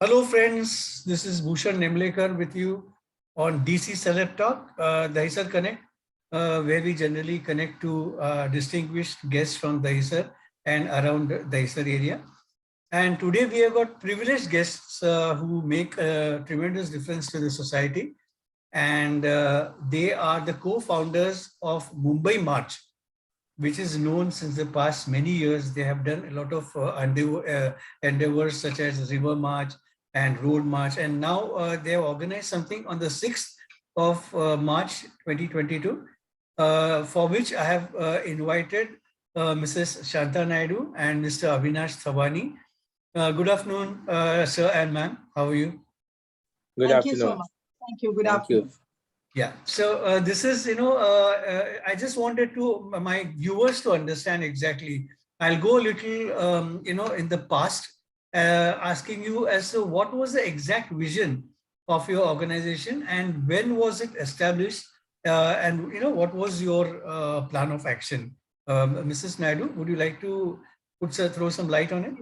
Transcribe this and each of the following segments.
Hello friends, this is BHUSHAN NEMLEKAR with you on DC Celeb Talk, DAHISAR CONNECT, where we generally connect to distinguished guests from DAHISAR and around DAHISAR area. And today we have got privileged guests who make a tremendous difference to the society. And they are the co-founders of Mumbai March, which is known since the past many years. They have done a lot of endeavors such as River March and Road March. And now they have organized something on the 6th of March 2022, for which I have invited Mrs. Shanta Naidu and Mr. AVINASH THAVANI. Good afternoon, sir and ma'am. How are you? Good Thank afternoon. you so much. Thank you. Good Thank afternoon. you. Yeah, so this is, I just wanted to my viewers to understand exactly. I'll go a little, in the past, asking you as to what was the exact vision of your organization and when was it established, and what was your plan of action? Mrs. Naidu, would you like to throw some light on it?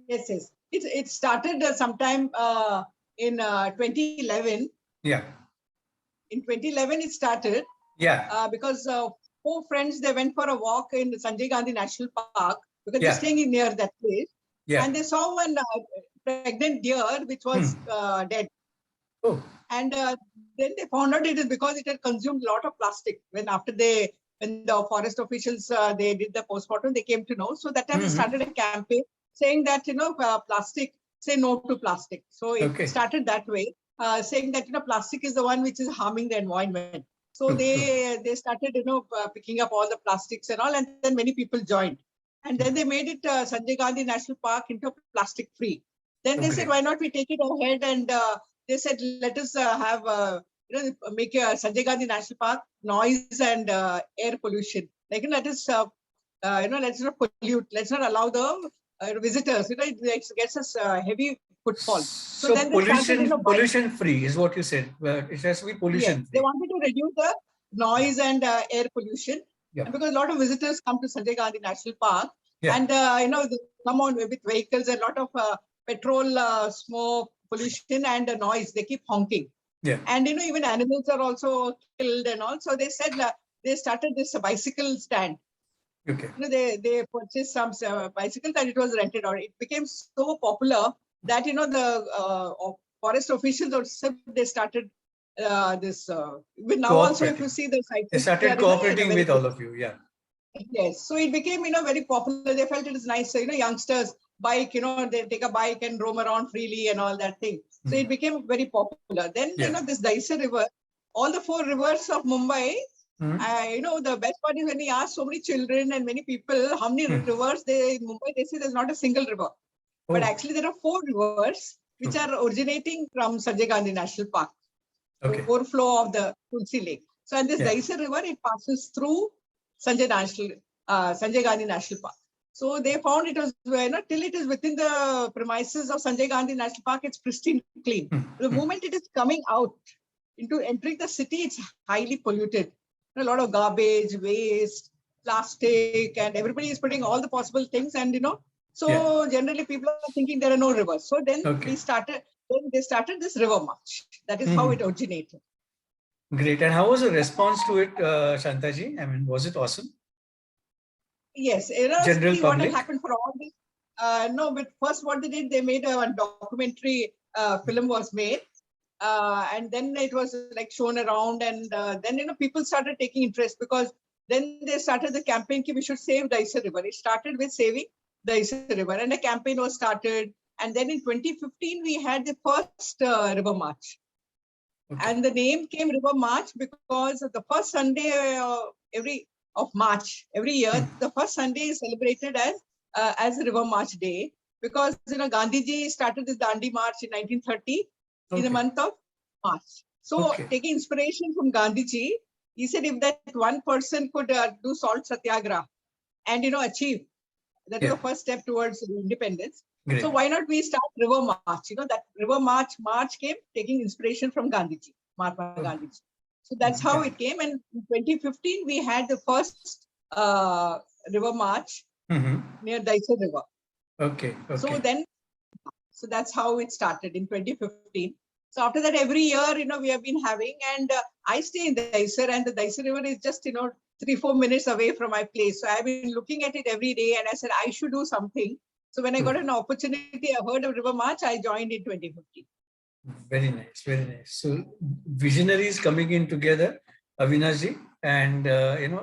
Yes. It started sometime in 2011. Yeah. In 2011, it started. Yeah. Because 4 friends, they went for a walk in Sanjay Gandhi National Park because Yeah. they're staying near that place. Yeah. And they saw one pregnant deer which was dead. Oh. And then they found out it is because it had consumed a lot of plastic. When the forest officials they did the postmortem, they came to know. So that time they started a campaign saying that plastic, say no to plastic. So it started that way, saying that plastic is the one which is harming the environment. So they started picking up all the plastics and all, and then many people joined. And then they made it Sanjay Gandhi National Park into plastic free. Then they said, why not we take it ahead? And they said, let us have make a Sanjay Gandhi National Park noise and air pollution. Like let's not pollute. Let's not allow the visitors. It gets us heavy footfall. So then pollution free is what you said. It has to be pollution free. They wanted to reduce the noise and air pollution. Yeah. And because a lot of visitors come to Sanjay Gandhi National Park, and they come on with vehicles, a lot of petrol smoke, pollution and noise. They keep honking. Yeah. And even animals are also killed and all. So they said they started this bicycle stand. Okay. They purchased some bicycles and it was rented out. It became so popular that the forest officials also they started this. Now also, if you see the cycles, they started cooperating with all of you. Yeah. Yes. So it became very popular. They felt it is nice. So youngsters bike, they take a bike and roam around freely and all that thing. So it became very popular. Then this DAHISAR river, all the 4 rivers of Mumbai. The best part is when he asked so many children and many people how many rivers in Mumbai, they say there's not a single river. But actually there are 4 rivers which are originating from Sanjay Gandhi National Park. The overflow of the Tulsi Lake. So and this DAHISAR river, it passes through Sanjay Gandhi National Park. So they found it was till it is within the premises of Sanjay Gandhi National Park, it's pristine clean. The moment it is coming out into entering the city, it's highly polluted. A lot of garbage, waste, plastic, and everybody is putting all the possible things. And so generally people are thinking there are no rivers. So then they started this river march. That is how it originated. Great. And how was the response to it, Shantaji? I mean, was it awesome? Yes. General see public? What happened for all this? No, but first what they did, they made a documentary film was made. And then it was like shown around, and then people started taking interest because then they started the campaign we should save DAHISAR river. It started with saving DAHISAR river, and a campaign was started. And then in 2015 we had the first river march, and the name came River March because the first Sunday of March every year, the first Sunday is celebrated as River March Day because Gandhiji started this Dandi March in 1930. In the month of March. So taking inspiration from Gandhiji, he said if that one person could do salt satyagraha and achieve, that is the first step towards independence. Great. So why not we start River March? That River March came taking inspiration from Gandhiji, Mahatma Gandhiji. So that's how it came. And in 2015, we had the first River March near DAHISAR river. Okay. So then So that's how it started in 2015. So after that, every year, we have been having, and I stay in Dahisar, and the Dahisar River is just, 3-4 minutes away from my place. So I've been looking at it every day, and I said, I should do something. So when I got an opportunity, I heard of River March, I joined in 2015. Very nice, very nice. So visionaries coming in together, Avinash, and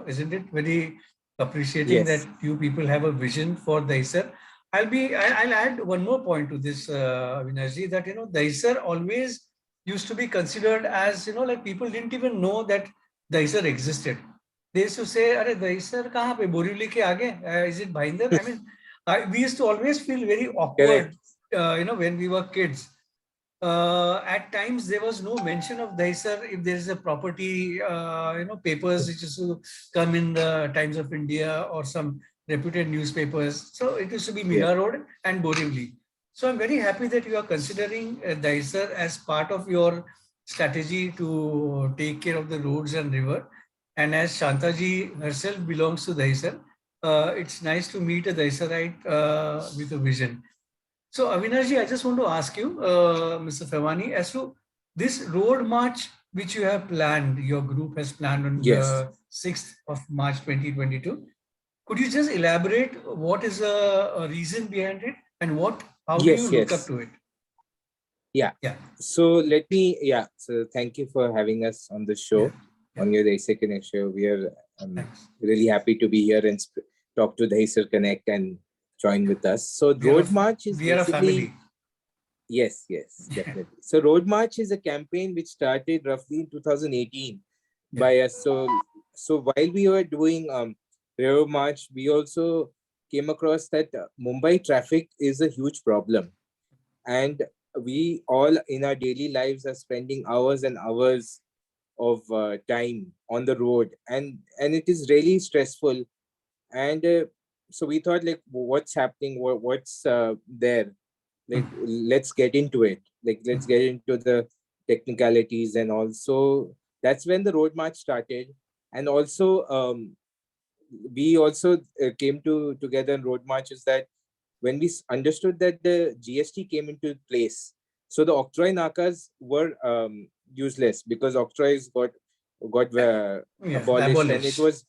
isn't it very appreciating that you people have a vision for Dahisar? I'll add one more point to this, Avinash, that Dahisar always used to be considered as like people didn't even know that Dahisar existed. They used to say, "Arey Dahisar kahan pe? Borivali ke aage? Is it Bhinder?" I mean, we used to always feel very awkward, when we were kids. At times there was no mention of Dahisar if there is a property, papers which used to come in the Times of India or some reputed newspapers. So it used to be Mira Road and Borivali. So I'm very happy that you are considering Dahisar as part of your strategy to take care of the roads and river. And as Shantaji herself belongs to Dahisar, it's nice to meet a Dahisarite with a vision. So Avinash, I just want to ask you, Mr. Thawani, as to this road march which you have planned, your group has planned on the 6th of March 2022. Could you just elaborate what is a reason behind it and how do you look up to it? Yeah. So so thank you for having us on the show, on your DAHISAR Connect show. We are really happy to be here and talk to DAHISAR Connect and join with us. So Road March is a family. Yes, definitely. So Road March is a campaign which started roughly in 2018 by us. So while we were doing Road March, we also came across that Mumbai traffic is a huge problem, and we all in our daily lives are spending hours and hours of time on the road, and it is really stressful. And so we thought, like, what's happening? What's there? Like, let's get into it. Like, let's get into the technicalities, and also that's when the road march started. And also, we also came together in road marches that when we understood that the GST came into place, so the octroi nakas were useless because octrois got abolished, and it was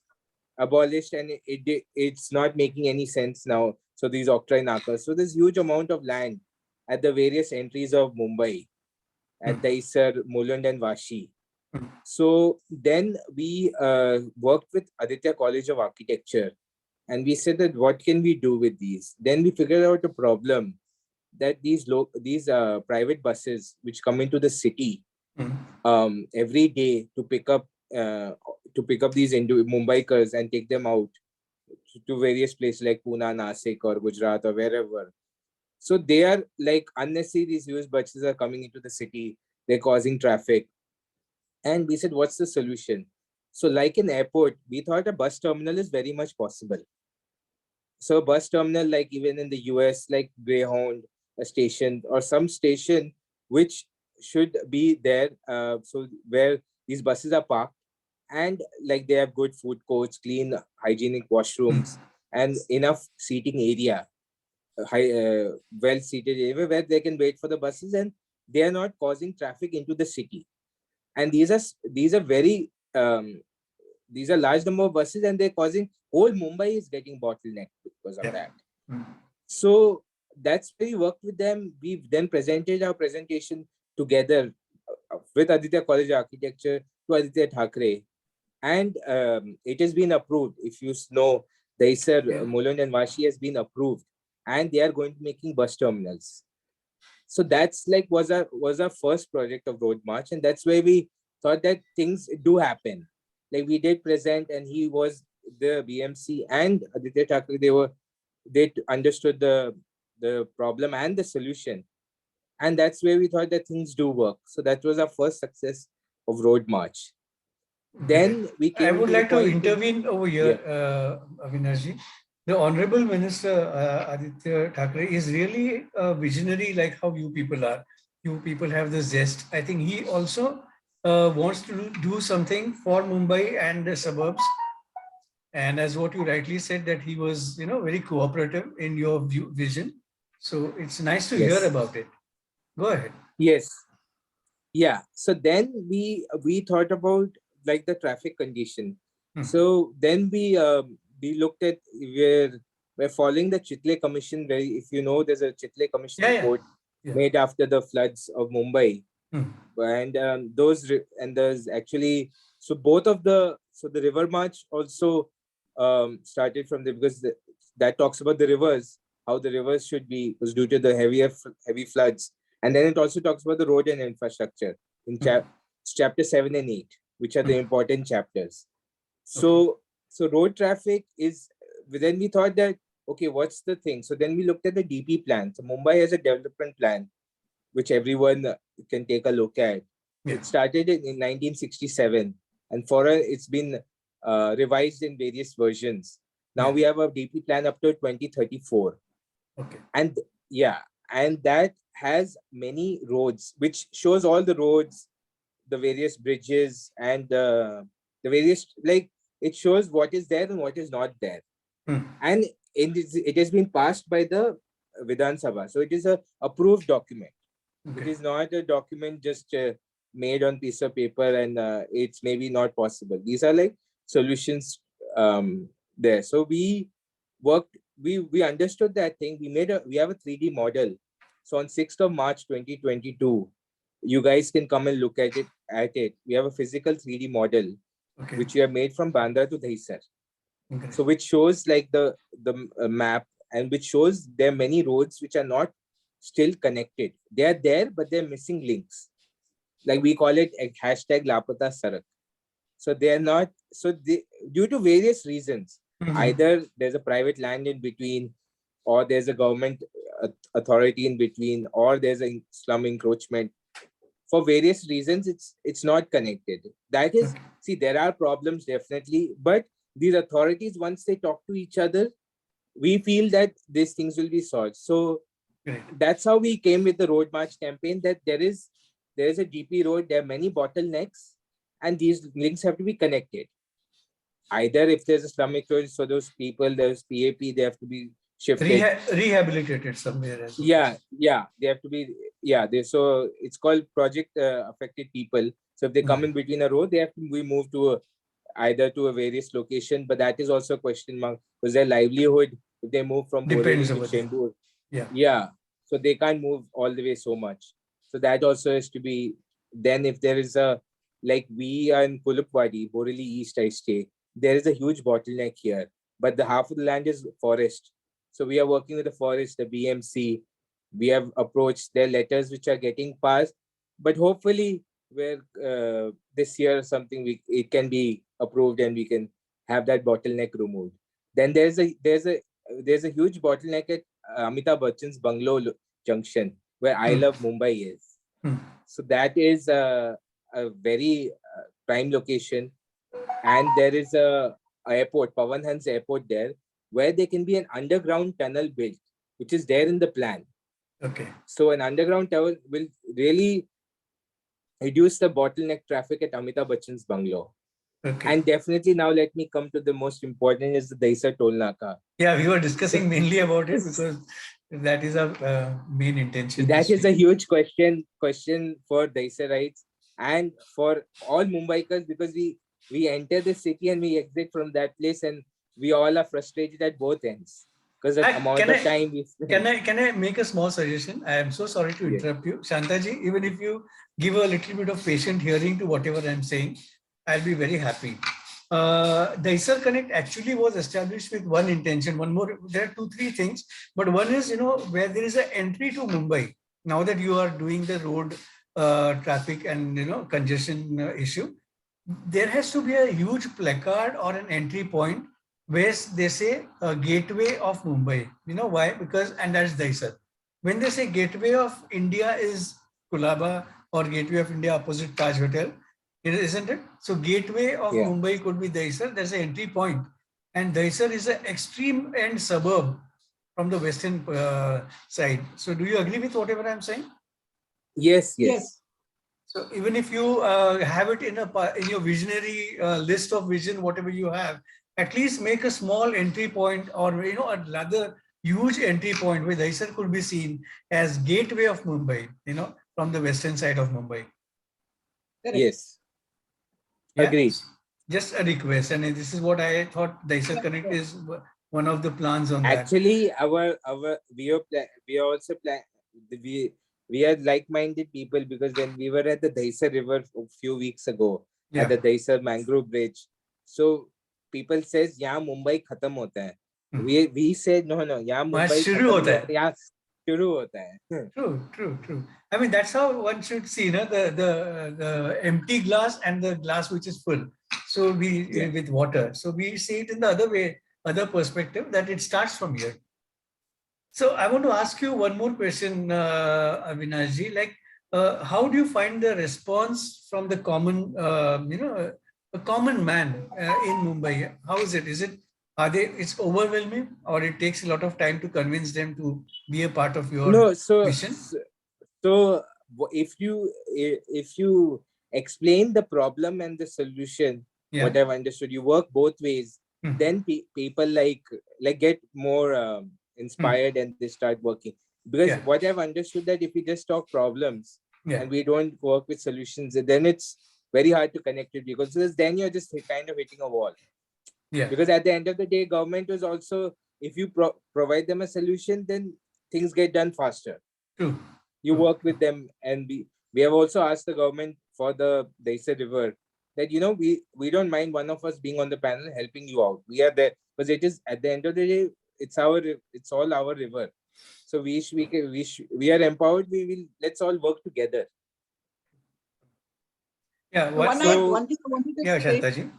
abolished, and it's not making any sense now. So these octroi nakas, so there's huge amount of land at the various entries of Mumbai, at Dahisar, Mulund and Vashi. So then we worked with Aditya College of Architecture, and we said that what can we do with these? Then we figured out a problem that these private buses which come into the city every day to pick up these Mumbaikars and take them out to various places like Pune, Nasik or Gujarat or wherever. So they are like unnecessary, these huge buses are coming into the city, they're causing traffic. And we said, what's the solution? So like an airport, we thought a bus terminal is very much possible. So a bus terminal, like even in the US, like Greyhound, a station or some station which should be there, so where these buses are parked, and like they have good food courts, clean, hygienic washrooms, and enough seating area, well seated area where they can wait for the buses, and they are not causing traffic into the city. And these are very these are large number of buses, and they're causing whole Mumbai is getting bottlenecked because of that. So that's why we worked with them. We then presented our presentation together with Aditya College of Architecture to Aditya Thackeray, and it has been approved. If you know, Dahisar, Mulund and Vashi has been approved, and they are going to making bus terminals. So that's like was our first project of Road March, and that's where we thought that things do happen. Like we did present, and he was the BMC and Aditya Thackeray. They understood the problem and the solution, and that's where we thought that things do work. So that was our first success of Road March. Then we came. I would like to intervene over here, Avinash. The Honorable Minister Aditya Thackeray is really a visionary, like how you people are. You people have the zest. I think he also wants to do something for Mumbai and the suburbs. And as what you rightly said, that he was, very cooperative in your vision. So it's nice to hear Yes. about it. Go ahead. Yes. Yeah. So then we thought about like the traffic condition. So then we looked at we're following the Chitle Commission. Where, if you know, there's a Chitle Commission Yeah, report yeah. made after the floods of Mumbai, and and there's actually, so both of the River March also started from there, because that talks about the rivers, how the rivers should be, was due to the heavy floods, and then it also talks about the road and infrastructure in chapter 7 and 8, which are the important chapters. So road traffic is, then we thought that, okay, what's the thing? So then we looked at the DP plan. So Mumbai has a development plan, which everyone can take a look at. Yeah. It started in 1967, and it's been revised in various versions. Now we have a DP plan up to 2034. Okay. And yeah, and that has many roads, which shows all the roads, the various bridges, and the various, like, it shows what is there and what is not there. And it has been passed by the Vidhan Sabha. So it is a approved document. It is not a document just made on piece of paper, and it's maybe not possible. These are like solutions there. So we worked, we understood that thing. We have a 3D model. So on 6th of March 2022, you guys can come and look at it. We have a physical 3D model, which we have made from Bandra to Dahisar. So which shows like the map, and which shows there are many roads which are not still connected. They are there, but they're missing links. Like we call it a hashtag Lapata Sarak. So they are not, due to various reasons, either there's a private land in between, or there's a government authority in between, or there's a slum encroachment. For various reasons, it's not connected. That is, see, there are problems definitely, but these authorities, once they talk to each other, we feel that these things will be solved. So that's how we came with the Road March campaign, that there is a DP road, there are many bottlenecks, and these links have to be connected. Either if there's a slum encroachment, so those people, there's PAP, they have to be shifted. Rehabilitated somewhere as well. Yeah, they have to be, so it's called project affected people. So if they come in between a road, they have to be moved to either to a various location, but that is also a question mark, because their livelihood, if they move from Boreli to Chembur, so they can't move all the way so much. So that also has to be, then if there is a, like we are in Kulupwadi, Boreli East I stay, there is a huge bottleneck here, but the half of the land is forest. So we are working with the forest, the BMC. We have approached their letters which are getting passed, but hopefully this year something it can be approved and we can have that bottleneck removed. Then there's a huge bottleneck at Amitabh Bachchan's bungalow junction, where I Love Mumbai is. So that is a very prime location, and there is a airport, Pawan Hans Airport there, where there can be an underground tunnel built, which is there in the plan. So an underground tunnel will really reduce the bottleneck traffic at Amitabh Bachchan's bungalow. And definitely now let me come to the most important, is the Dahisar Toll Naka. Yeah, we were discussing mainly about it because that is our main intention. That is a huge question for Dahisarites and for all Mumbaikars, because we enter the city and we exit from that place, and we all are frustrated at both ends because the amount of time we spend. Can I make a small suggestion? I am so sorry to interrupt you. Shantaji, even if you give a little bit of patient hearing to whatever I'm saying, I'll be very happy. Dahisar Connect actually was established with one intention, one more, there are 2-3 things, but one is, where there is an entry to Mumbai. Now that you are doing the road traffic and, congestion issue, there has to be a huge placard or an entry point where they say Gateway of Mumbai. You know why? Because, and that's Dahisar. When they say Gateway of India is Kulaba, or Gateway of India opposite Taj Hotel, isn't it? So Gateway of Mumbai could be Dahisar. There's an entry point, and Dahisar is an extreme end suburb from the western side. So do you agree with whatever I'm saying? Yes. So even if you have it in your visionary list of vision, whatever you have, at least make a small entry point, or rather huge entry point where Dahisar could be seen as gateway of Mumbai, from the western side of Mumbai. Correct. Yes. Yeah? Agreed. Just a request, and this is what I thought Dahisar Connect is one of the plans on that. Actually, we are also we are like-minded people, because when we were at the Dahisar River a few weeks ago, at the Dahisar Mangrove Bridge, so people says, "Yeah, Mumbai khatam hota hai." We said, no, yeah, Mumbai shuru hota hai. Yeah, shuru hota hai. True. I mean, that's how one should see, the empty glass and the glass which is full. So with water. So we see it in the other way, other perspective, that it starts from here. So I want to ask you one more question, Avinash ji. Like, how do you find the response from the common, a common man in Mumbai? How is it? It's overwhelming, or it takes a lot of time to convince them to be a part of your mission? So if you explain the problem and the solution, what I've understood, you work both ways, then people like get more inspired and they start working. Because what I've understood, that if we just talk problems and we don't work with solutions, then it's very hard to connect it, because then you're just kind of hitting a wall. Because at the end of the day, government is also, if you provide them a solution, then things get done faster. True. You work with them, and we have also asked the government for the Dahisar River that, we don't mind one of us being on the panel helping you out. We are there, because it is, at the end of the day, it's all our river. So we are empowered. Let's all work together. Yeah. One thing I wanted to say, Shanta ji.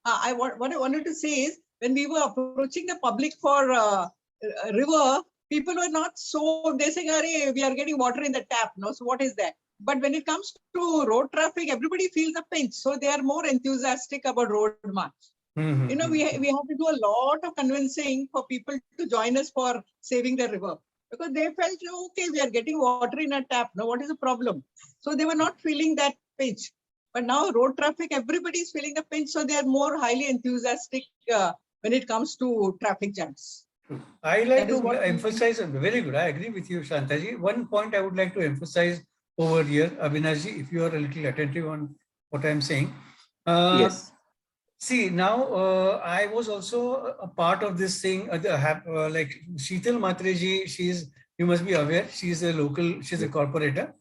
What I wanted to say is, when we were approaching the public for river, people were not so, they saying, we are getting water in the tap. No, so what is that? But when it comes to road traffic, everybody feels the pinch. So they are more enthusiastic about road march. We have to do a lot of convincing for people to join us for saving the river. Because they felt, okay, we are getting water in a tap. Now, what is the problem? So they were not feeling that pinch. But now road traffic, everybody is feeling the pinch. So they are more highly enthusiastic when it comes to traffic jams. I like to emphasize, very good. I agree with you, Shantaji. One point I would like to emphasize over here, Avinash, if you are a little attentive on what I'm saying. Yes. See, now I was also a part of this thing, like Sheetal Matreji, you must be aware, she's a corporator.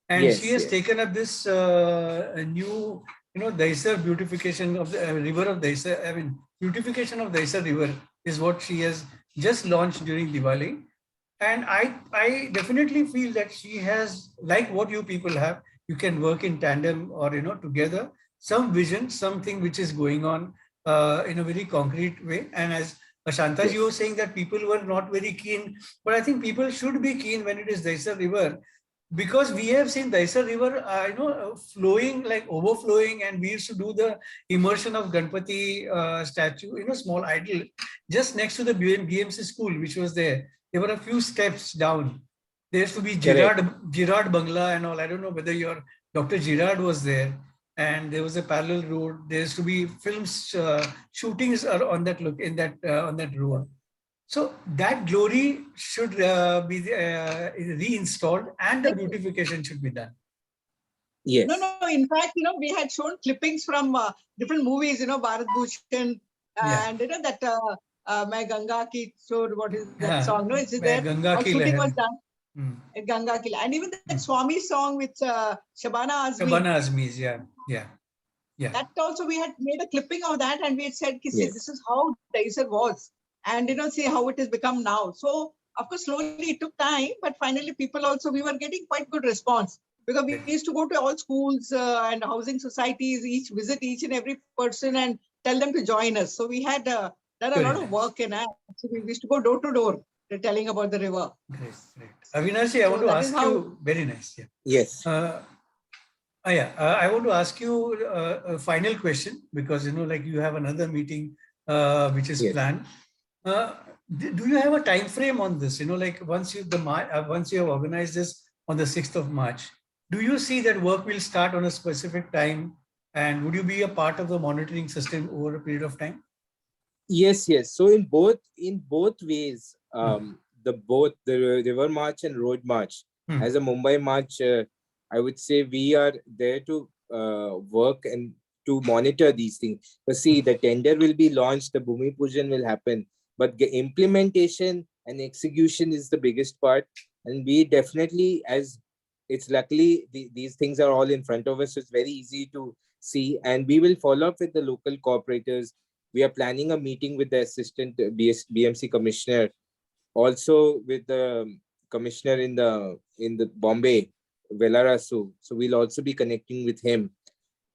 And she has taken up this new, Dahisar beautification of the river of Dahisar. I mean, beautification of Dahisar river is what she has just launched during Diwali. And I definitely feel that she has, like what you people have, you can work in tandem or, together, some vision, something which is going on in a very concrete way. And as Shantaji was saying, that people were not very keen, but I think people should be keen when it is Dahisar river. Because we have seen Dahisar river, flowing, like overflowing, and we used to do the immersion of Ganpati statue, small idol, just next to the BMC school, which was there. There were a few steps down. There used to be Girard Bangla and all. I don't know whether your Dr. Girard was there. And there was a parallel road. There used to be films, shootings are on that on that road. So that glory should be reinstalled, and the beautification should be done. Yes. No. In fact, we had shown clippings from different movies, Bharat BHUSHAN, and that Main Ganga Ki Chor, what is that song? No, it's there. All shooting was done. Ganga Ki, and even that Swami song with Shabana Azmi. Shabana Azmi's, yeah. That also we had made a clipping of that, and we had said, see, this is how Dahisar was. And see how it has become now. So of course, slowly it took time, but finally people also, we were getting quite good response, because we used to go to all schools and housing societies, visit each and every person and tell them to join us. So we had done a lot of work in that. So we used to go door to door telling about the river. Great. Avinash, I want to ask you, very nice. Yes. I want to ask you a final question, because, like you have another meeting which is planned. Do you have a time frame on this? Like once you have organized this on the 6th of March, do you see that work will start on a specific time? And would you be a part of the monitoring system over a period of time? Yes, yes. So in both ways, the river march and road march, as a Mumbai March, I would say we are there to work and to monitor these things. But see, the tender will be launched, the Bhumi Pujan will happen, but the implementation and execution is the biggest part. And we definitely, as it's luckily these things are all in front of us, so it's very easy to see. And we will follow up with the local cooperators. We are planning a meeting with the assistant BMC commissioner, also with the commissioner in the Bombay, Velarasu. So we'll also be connecting with him,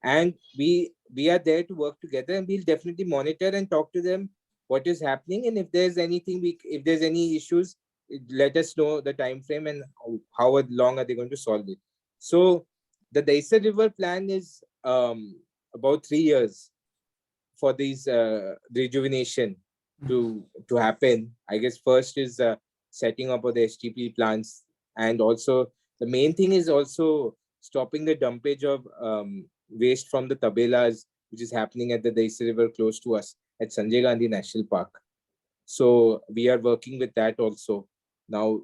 and we are there to work together, and we'll definitely monitor and talk to them what is happening, and if there's anything if there's any issues, let us know the time frame and how long are they going to solve it. So the Dahisar River plan is about 3 years for these rejuvenation to happen. I guess first is setting up of the STP plants, and also the main thing is also stopping the dumpage of waste from the tabelas, which is happening at the Dahisar River close to us at Sanjay Gandhi National Park. So we are working with that also. Now,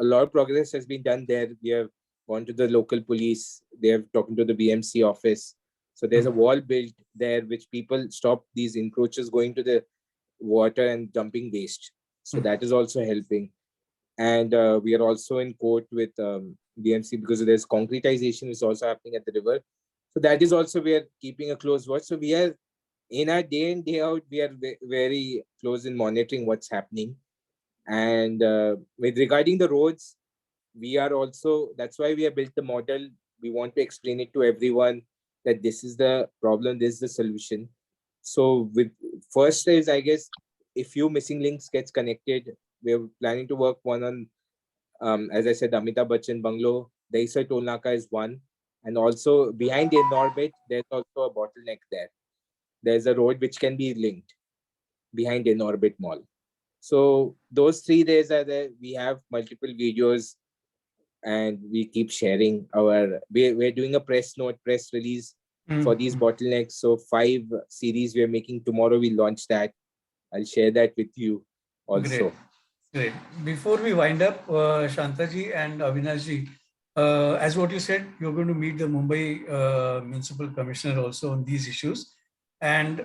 a lot of progress has been done there. We have gone to the local police. They have talking to the BMC office. So there's a wall built there, which people stop these encroaches going to the water and dumping waste. So that is also helping. And we are also in court with BMC because there's concretization is also happening at the river. So that is also, we are keeping a close watch. So we are in our day in, day out, we are very close in monitoring what's happening. And with regarding the roads, we are also, that's why we have built the model. We want to explain it to everyone that this is the problem, this is the solution. So with first is, I guess, if few missing links gets connected, we're planning to work one on, as I said, Amitabh Bachchan Bungalow, Dahisar Toll Naka is one. And also behind in orbit, there's also a bottleneck there. There's a road which can be linked behind in orbit mall. So those 3 days are there. We have multiple videos and we keep sharing we're doing a press release for these bottlenecks. So 5 series we're making. Tomorrow we launch that. I'll share that with you also. Great. Before we wind up, Shantaji and Avinashji, as what you said, you're going to meet the Mumbai Municipal Commissioner also on these issues. And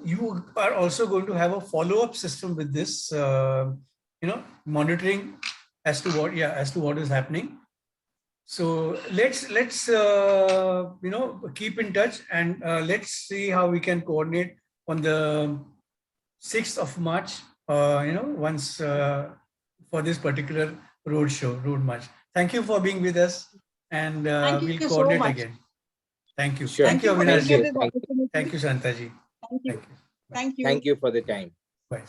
you are also going to have a follow-up system with this, monitoring as to what is happening. So let's keep in touch, and let's see how we can coordinate on the 6th of March. Once for this particular road march. Thank you for being with us, and we'll coordinate again. Thank you. Sure. Thank you, Thank you. Avinashji. Thank you, Shantaji. Thank you. Thank you. Thank you. Thank you for the time. Bye.